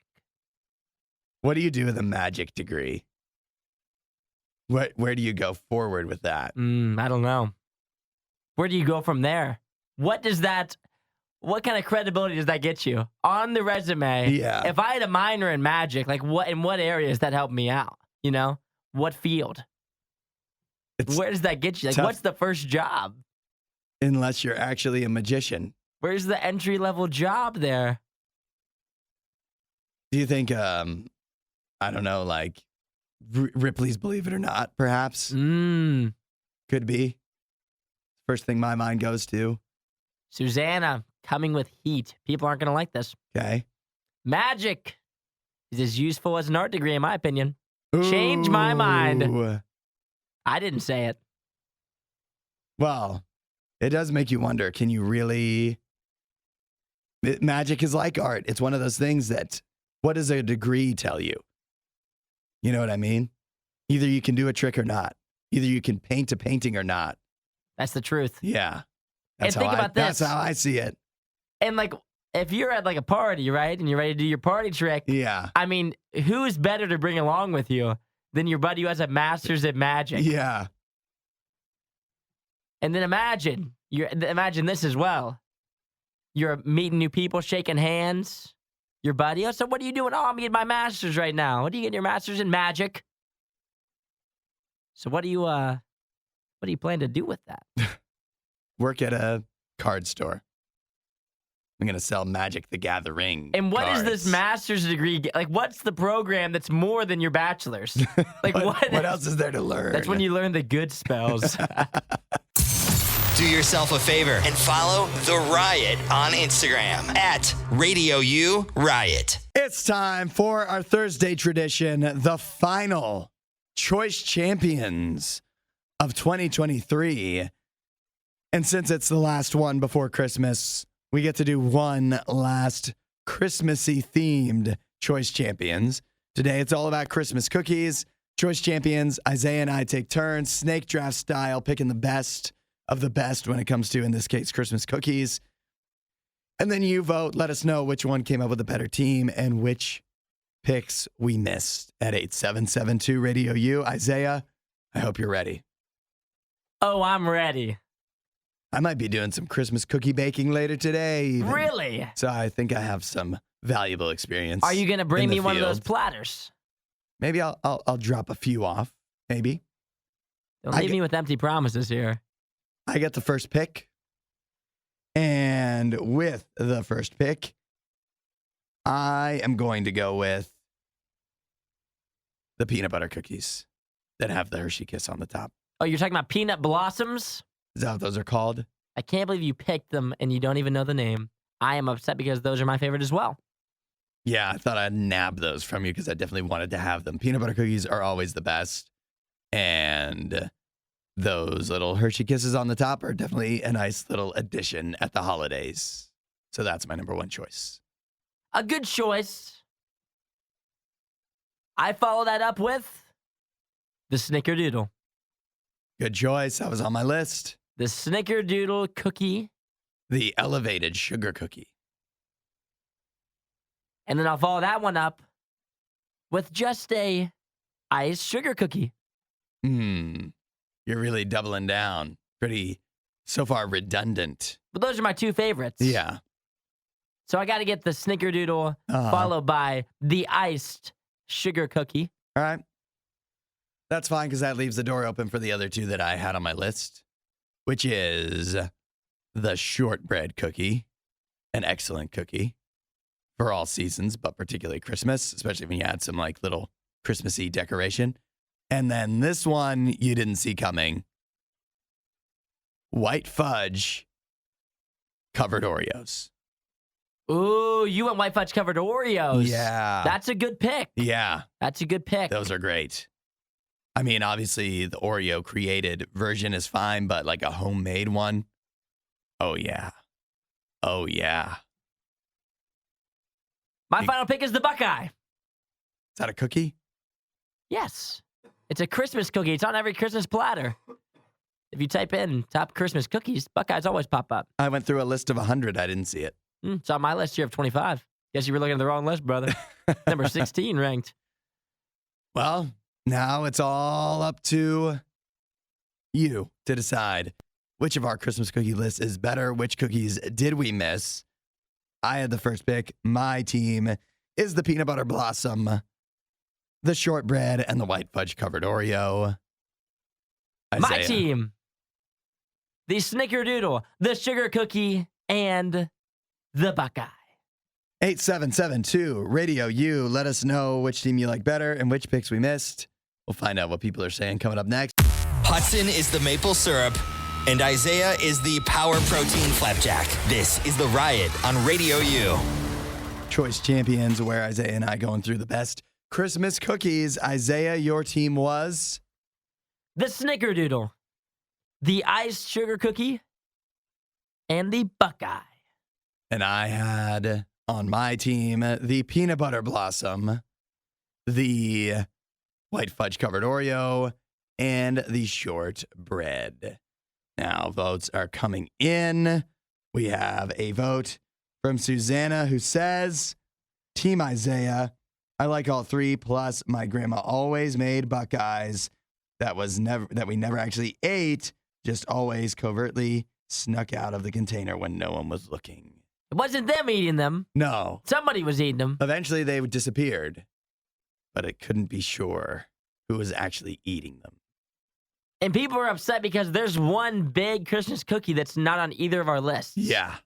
What do you do with a magic degree? Where do you go forward with that? I don't know. Where do you go from there? What what kind of credibility does that get you on the resume? Yeah. If I had a minor in magic, like in what areas that helped me out? You know, what field? Where does that get you? Like, tough. what's the first job? Unless you're actually a magician. Where's the entry level job there? Do you think, I don't know, like Ripley's Believe It or Not, perhaps? Could be. First thing my mind goes to. Susanna coming with heat. People aren't going to like this. Okay. Magic is as useful as an art degree, in my opinion. Change my mind. Ooh. I didn't say it. Well, it does make you wonder, can you really... Magic is like art. It's one of those things that, what does a degree tell you? You know what I mean? Either you can do a trick or not. Either you can paint a painting or not. That's the truth. Yeah. And think about this. That's how I see it. And like, if you're at like a party, right, and you're ready to do your party trick, Yeah. I mean, who's better to bring along with you than your buddy who has a master's at magic? Yeah. And then imagine this as well. You're meeting new people, shaking hands. Your buddy, oh, so what are you doing? Oh, I'm getting my master's right now. What are you getting your master's in magic? So what do you plan to do with that? Work at a card store. I'm going to sell Magic the Gathering. And what is cards. this master's degree? Like, what's the program that's more than your bachelor's? Like, what else is there to learn? That's when you learn the good spells. Do yourself a favor and follow The Riot on Instagram at RadioU Riot. It's time for our Thursday tradition, the final Choice Champions of 2023. And since it's the last one before Christmas, we get to do one last Christmassy themed Choice Champions. Today, it's all about Christmas cookies. Choice Champions, Isaiah and I take turns, snake draft style, picking the best of the best when it comes to, in this case, Christmas cookies. And then you vote. Let us know which one came up with a better team and which picks we missed at 8772 Radio U. Isaiah, I hope you're ready. Oh, I'm ready. I might be doing some Christmas cookie baking later today. Even. Really? So I think I have some valuable experience. Are you going to bring in the me one of those field. platters? Maybe I'll drop a few off. Maybe. Don't leave me with empty promises here. I get the first pick. And with the first pick, I am going to go with the peanut butter cookies that have the Hershey Kiss on the top. Oh, you're talking about peanut blossoms? Is that what those are called? I can't believe you picked them and you don't even know the name. I am upset because those are my favorite as well. Yeah, I thought I'd nab those from you because I definitely wanted to have them. Peanut butter cookies are always the best. And those little Hershey Kisses on the top are definitely a nice little addition at the holidays. So that's my number one choice. A good choice. I follow that up with the Snickerdoodle. Good choice. That was on my list. The Snickerdoodle cookie. The elevated sugar cookie. And then I'll follow that one up with just a iced sugar cookie. You're really doubling down. Pretty, so far, redundant. But those are my two favorites. Yeah. So I got to get the Snickerdoodle followed by the iced sugar cookie. All right. That's fine because that leaves the door open for the other two that I had on my list, which is the shortbread cookie, an excellent cookie for all seasons, but particularly Christmas, especially when you add some like little Christmassy decoration. And then this one you didn't see coming. White fudge covered Oreos. Ooh, you went white fudge covered Oreos. Yeah. That's a good pick. Yeah. That's a good pick. Those are great. I mean, obviously the Oreo created version is fine, but like a homemade one. Oh, yeah. Oh, yeah. My final pick is the Buckeye. Is that a cookie? Yes. It's a Christmas cookie. It's on every Christmas platter. If you type in top Christmas cookies, Buckeyes always pop up. I went through a list of 100. I didn't see it. It's on my list here of 25. Guess you were looking at the wrong list, brother. Number 16 ranked. Well, now it's all up to you to decide which of our Christmas cookie list is better. Which cookies did we miss? I had the first pick. My team is the peanut butter blossom, the shortbread, and the white fudge covered Oreo. My Isaiah. team, the snickerdoodle, the sugar cookie, and the Buckeye. 8772 Radio U. Let us know which team you like better and which picks we missed. We'll find out what people are saying coming up next. Hudson is the maple syrup, and Isaiah is the power protein flapjack. This is The Riot on Radio U. Choice champions, where Isaiah and I going through the best Christmas cookies. Isaiah, your team was? The snickerdoodle, the iced sugar cookie, and the Buckeye. And I had on my team the peanut butter blossom, the white fudge covered Oreo, and the shortbread. Now, votes are coming in. We have a vote from Susanna who says, Team Isaiah, I like all three, plus my grandma always made Buckeyes that we never actually ate, just always covertly snuck out of the container when no one was looking. It wasn't them eating them. No. Somebody was eating them. Eventually they disappeared, but it couldn't be sure who was actually eating them. And people are upset because there's one big Christmas cookie that's not on either of our lists. Yeah.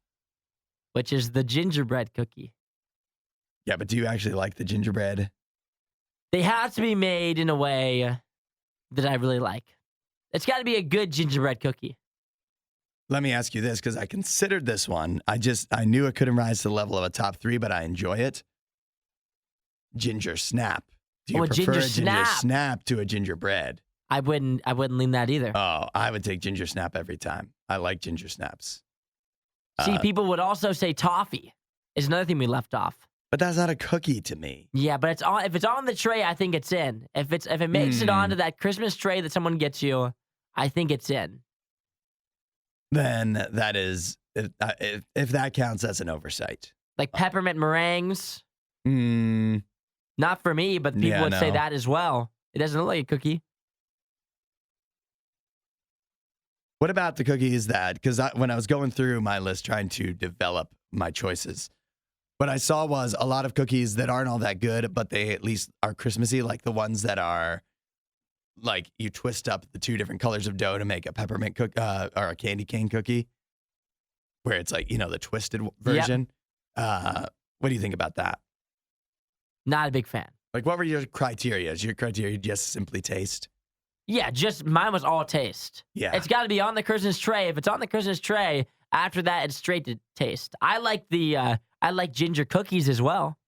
Which is the gingerbread cookie. Yeah, but do you actually like the gingerbread? They have to be made in a way that I really like. It's got to be a good gingerbread cookie. Let me ask you this, because I considered this one. I knew it couldn't rise to the level of a top three, but I enjoy it. Ginger snap. Do you prefer a ginger snap to a gingerbread? I wouldn't lean that either. Oh, I would take ginger snap every time. I like ginger snaps. See, people would also say toffee is another thing we left off. But that's not a cookie to me. Yeah, but if it's on the tray, I think it's in. If it makes it onto that Christmas tray that someone gets you, I think it's in. Then that is, if that counts, that's an oversight. Like peppermint meringues. Mm. Not for me, but people would say that as well. It doesn't look like a cookie. What about the cookies because when I was going through my list trying to develop my choices, what I saw was a lot of cookies that aren't all that good, but they at least are Christmassy, like the ones that are like you twist up the two different colors of dough to make a peppermint or a candy cane cookie, where it's like, the twisted version. Yep. What do you think about that? Not a big fan. Like, what were your criteria? Is your criteria just simply taste? Yeah, just mine was all taste. Yeah. It's got to be on the Christmas tray. If it's on the Christmas tray, after that, it's straight to taste. I like ginger cookies as well.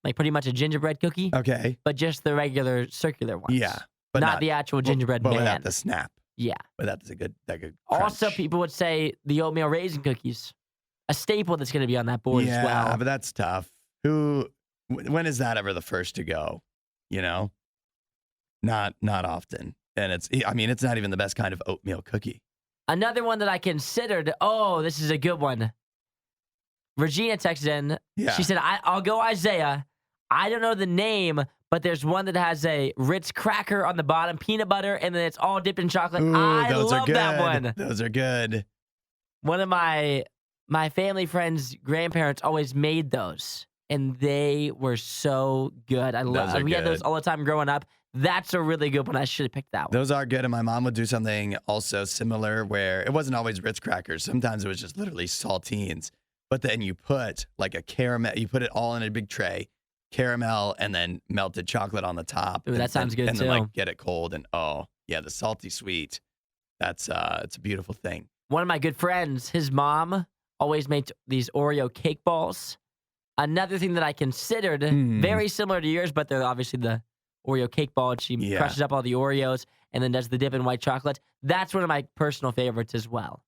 Like pretty much a gingerbread cookie. Okay. But just the regular circular ones. Yeah. But not the actual gingerbread but man. Without the snap. Yeah. But that's a good crunch. Also, people would say the oatmeal raisin cookies. A staple that's going to be on that board as well. Yeah, but that's tough. When is that ever the first to go? Not often. And it's not even the best kind of oatmeal cookie. Another one that I considered, this is a good one. Regina texted in. Yeah. She said, I'll go Isaiah. I don't know the name, but there's one that has a Ritz cracker on the bottom, peanut butter, and then it's all dipped in chocolate. Ooh, I those love are good. that one. Those are good. One of my family friends' grandparents always made those, and they were so good. We had those all the time growing up. That's a really good one. I should have picked that one. Those are good, and my mom would do something also similar where it wasn't always Ritz crackers. Sometimes it was just literally saltines. But then you put like a caramel, you put it all in a big tray, caramel, and then melted chocolate on the top. Ooh, that sounds good and too. And then get it cold, and the salty sweet. That's it's a beautiful thing. One of my good friends, his mom always made these Oreo cake balls. Another thing that I considered, very similar to yours, but they're obviously the Oreo cake ball, and she crushes up all the Oreos and then does the dip in white chocolate. That's one of my personal favorites as well.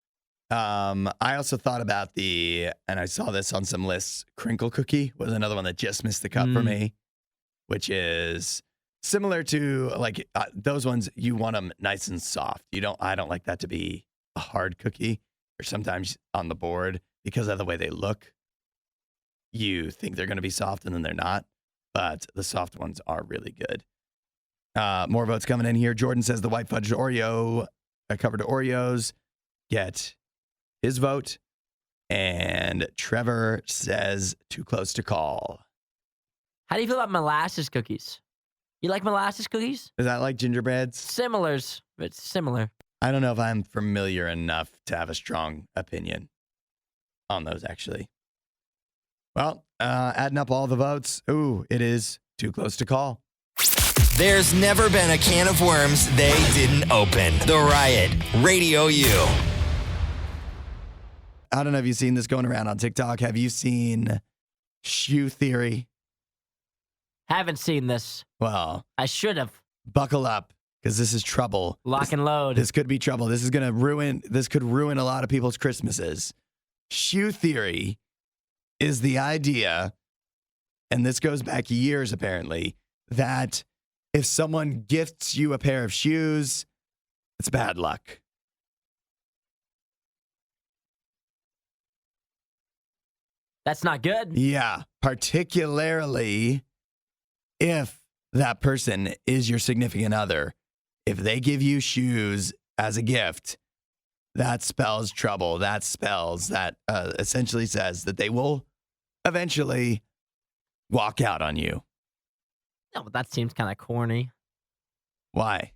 I also thought about and I saw this on some lists, crinkle cookie was another one that just missed the cut for me, which is similar to like those ones. You want them nice and soft. I don't like that to be a hard cookie, or sometimes on the board because of the way they look. You think they're going to be soft and then they're not, but the soft ones are really good. More votes coming in here. Jordan says the white fudge Oreo covered Oreos get his vote. And Trevor says too close to call. How do you feel about molasses cookies? You like molasses cookies? Is that like gingerbreads? Similars, but similar. I don't know if I'm familiar enough to have a strong opinion on those, actually. Well, adding up all the votes, it is too close to call. There's never been a can of worms they didn't open. The Riot, Radio U. I don't know if you've seen this going around on TikTok. Have you seen shoe theory? Haven't seen this. Well, I should have. buckle up because this is trouble. Lock and load. This could be trouble. This could ruin a lot of people's Christmases. Shoe theory is the idea, and this goes back years apparently, that if someone gifts you a pair of shoes, it's bad luck. That's not good. Yeah, particularly if that person is your significant other. If they give you shoes as a gift, that spells trouble. That spells that essentially says that they will eventually walk out on you. No, but that seems kind of corny. Why?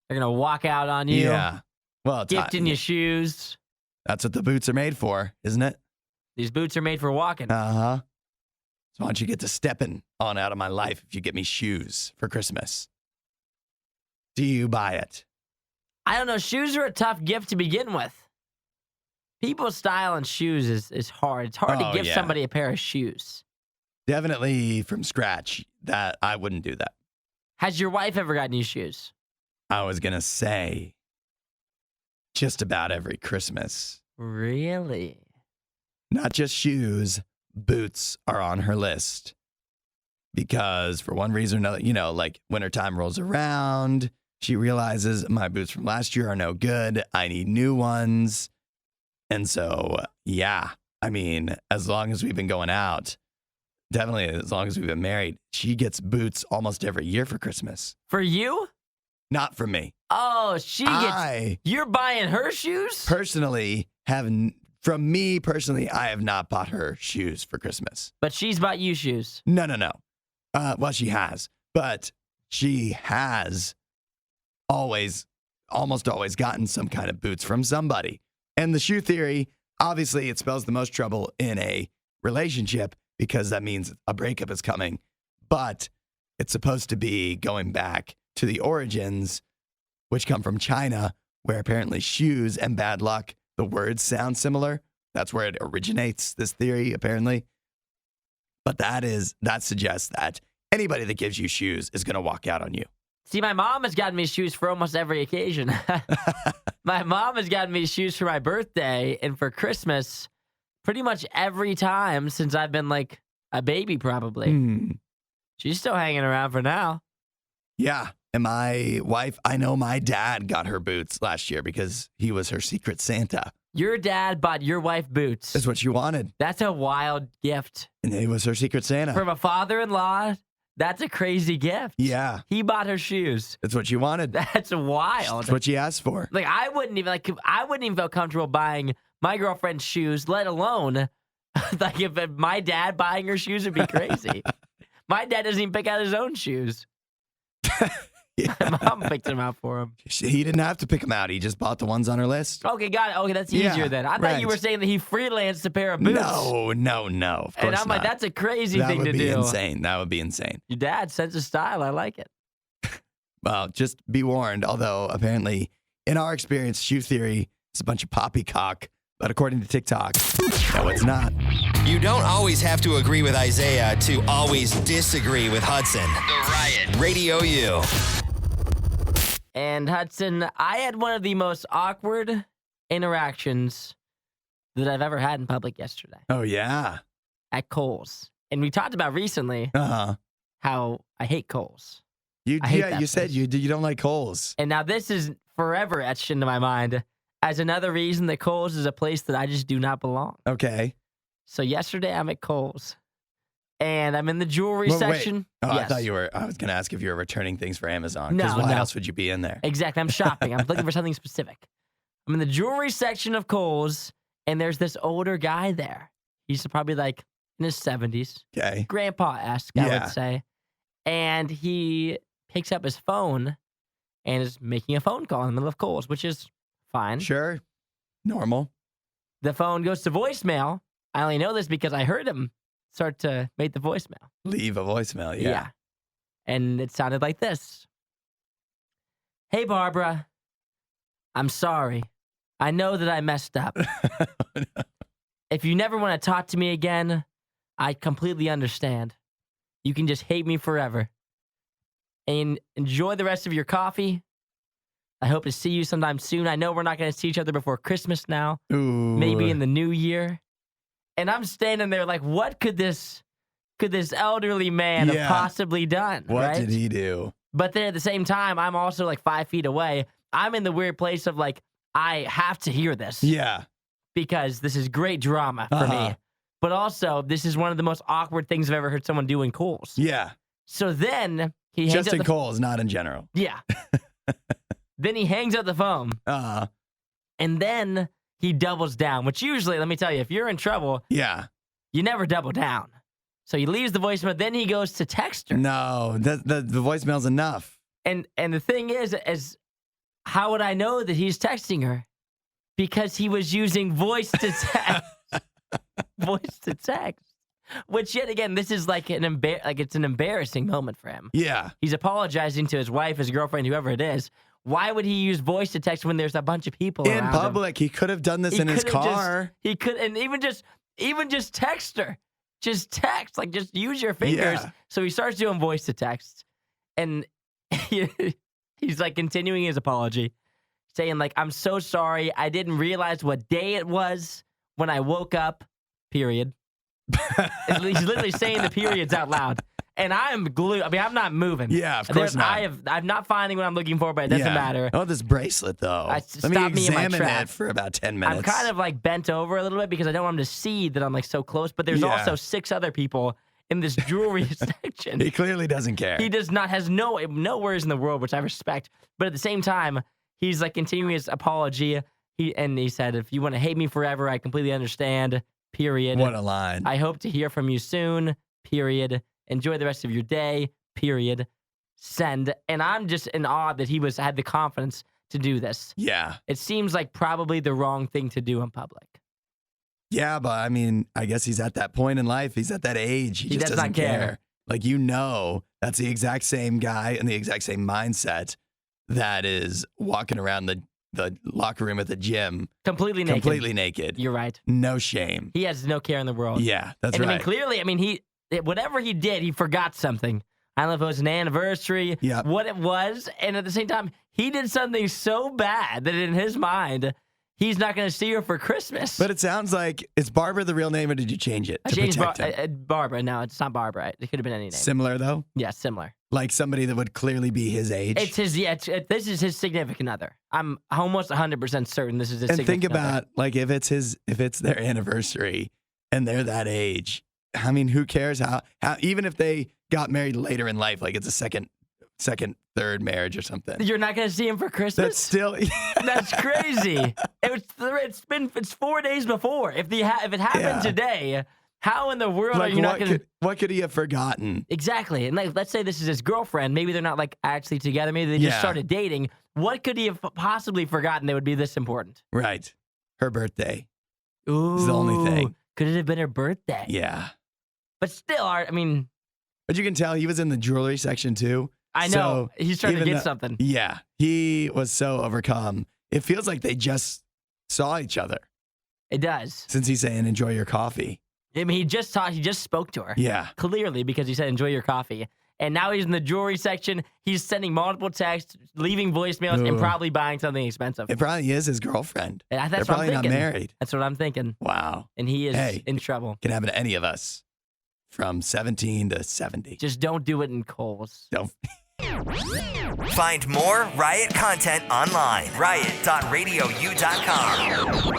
They're going to walk out on you. Yeah. Well, it's Gifting you shoes. That's what the boots are made for, isn't it? These boots are made for walking. Uh-huh. So why don't you get to stepping on out of my life if you get me shoes for Christmas? Do you buy it? I don't know. Shoes are a tough gift to begin with. People's style and shoes is hard. It's hard to give somebody a pair of shoes. Definitely from scratch. That I wouldn't do that. Has your wife ever gotten you shoes? I was going to say just about every Christmas. Really? Not just shoes, boots are on her list. Because for one reason or another, like wintertime rolls around, she realizes my boots from last year are no good. I need new ones. And so, yeah, I mean, as long as we've been going out, definitely as long as we've been married, she gets boots almost every year for Christmas. For you? Not for me. Oh, you're buying her shoes? Personally, from me personally, I have not bought her shoes for Christmas. But she's bought you shoes. No. Well, she has, but she has almost always gotten some kind of boots from somebody. And the shoe theory, obviously, it spells the most trouble in a relationship because that means a breakup is coming. But it's supposed to be going back to the origins, which come from China, where apparently shoes and bad luck, the words sound similar. That's where it originates, this theory, apparently. But that suggests that anybody that gives you shoes is going to walk out on you. See, my mom has gotten me shoes for almost every occasion. My mom has gotten me shoes for my birthday and for Christmas pretty much every time since I've been like a baby, probably. She's still hanging around for now. Yeah. And my wife, I know my dad got her boots last year because he was her secret Santa. Your dad bought your wife boots. That's what she wanted. That's a wild gift. And he was her secret Santa. From a father-in-law, that's a crazy gift. Yeah. He bought her shoes. That's what she wanted. That's wild. That's what she asked for. Like I wouldn't even feel comfortable buying my girlfriend's shoes, let alone like if my dad buying her shoes would be crazy. My dad doesn't even pick out his own shoes. Yeah. My mom picked them out for him. He didn't have to pick them out. He just bought the ones on her list. Okay, got it. Okay, that's easier then. I thought you were saying that he freelanced a pair of boots. No. Of course And I'm like, not. that's a crazy thing to do. That would be insane. Your dad's sense of style. I like it. Well, just be warned. Although apparently, in our experience, shoe theory is a bunch of poppycock. But according to TikTok, no, it's not. You don't always have to agree with Isaiah to always disagree with Hudson. The Riot, Radio U. And Hudson, I had one of the most awkward interactions that I've ever had in public yesterday. Oh, yeah. At Kohl's. And we talked about recently how I hate Kohl's. You said you don't like Kohl's. And now this is forever etched into my mind as another reason that Kohl's is a place that I just do not belong. Okay. So yesterday I'm at Kohl's. And I'm in the jewelry section. Wait. Oh, yes. I was going to ask if you were returning things for Amazon. Because why else would you be in there? Exactly. I'm shopping. I'm looking for something specific. I'm in the jewelry section of Kohl's, And there's this older guy there. He's probably like in his 70s. Okay. Grandpa-esque, I Yeah. would say. And he picks up his phone and is making a phone call in the middle of Kohl's, which is fine. Sure. Normal. The phone goes to voicemail. I only know this because I heard him start to make the voicemail. Leave a voicemail. Yeah. And it sounded like this. Hey, Barbara. I'm sorry. I know that I messed up. If you never want to talk to me again, I completely understand. You can just hate me forever. And enjoy the rest of your coffee. I hope to see you sometime soon. I know we're not going to see each other before Christmas now. Ooh. Maybe in the new year. And I'm standing there like, what could this elderly man have possibly done? What right? did he do? But then at the same time, I'm also like 5 feet away. I'm in the weird place of like, I have to hear this. Yeah. Because this is great drama for me. But also, this is one of the most awkward things I've ever heard someone do in Kohl's. Yeah. So then he hangs Just up in the Kohl's, not in general. Yeah. Then he hangs up the phone. And then he doubles down, which usually, let me tell you, if you're in trouble, Yeah. you never double down. So he leaves the voicemail, then he goes to text her. No, the voicemail's enough. And the thing is how would I know that he's texting her? Because he was using voice to text. Voice to text. Which yet again, this is like it's an embarrassing moment for him. Yeah. He's apologizing to his wife, his girlfriend, whoever it is. Why would he use voice to text when there's a bunch of people In around public, he could have done this in his car. He could, and even just text her. Just text, like just use your fingers. Yeah. So he starts doing voice to text, and he's like continuing his apology, saying like, "I'm so sorry. I didn't realize what day it was when I woke up." Period. He's literally saying the periods out loud. And I'm glued. I mean, I'm not moving. Yeah, of course not. I'm not finding what I'm looking for, but it doesn't matter. Oh, this bracelet, though. Let me Stop me in my examine tracks. it for about 10 minutes. I'm kind of like bent over a little bit because I don't want him to see that I'm like so close, but there's also 6 other people in this jewelry section. He clearly doesn't care. He does not, has no worries in the world, which I respect. But at the same time, he's like continuing his apology. He said, if you want to hate me forever, I completely understand. Period. What a line. I hope to hear from you soon. Period. Enjoy the rest of your day. Period. Send. And I'm just in awe that he had the confidence to do this. Yeah. It seems like probably the wrong thing to do in public. Yeah, but I mean, I guess he's at that point in life. He's at that age. He just does doesn't not care. care. Like, that's the exact same guy and the exact same mindset that is walking around the locker room at the gym. Completely naked. You're right. No shame. He has no care in the world. Yeah, that's right. right. I mean, clearly, whatever he did, he forgot something. I don't know if it was an anniversary, what it was. And at the same time, he did something so bad that in his mind, he's not going to see her for Christmas. But it sounds like, is Barbara the real name or did you change it to protect him? Barbara. No, it's not Barbara. It could have been any name. Similar, though? Yeah, similar. Like somebody that would clearly be his age? It's his, this is his significant other. I'm almost 100% certain this is his significant other. And think about, like, if it's their anniversary and they're that age, I mean, who cares how even if they got married later in life, like it's a second, third marriage or something. You're not going to see him for Christmas? That's still... That's crazy. It's 4 days before. If it happened today, how in the world are you not going to... What could he have forgotten? Exactly. And like, let's say this is his girlfriend. Maybe they're not like actually together. Maybe they just started dating. What could he have possibly forgotten that would be this important? Right. Her birthday. Ooh. Is the only thing. Could it have been her birthday? Yeah. But still, I mean... But you can tell he was in the jewelry section too. I know. He's trying to get something. Yeah. He was so overcome. It feels like they just saw each other. It does. Since he's saying, enjoy your coffee. I mean, he just spoke to her. Yeah. Clearly, because he said, enjoy your coffee. And now he's in the jewelry section. He's sending multiple texts, leaving voicemails, and probably buying something expensive. It probably is his girlfriend. That's They're what probably I'm thinking. not married. That's what I'm thinking. Wow. And he is in trouble. Can happen to any of us from 17 to 70. Just don't do it in Kohl's. Don't. Find more Riot content online. Riot.radiou.com.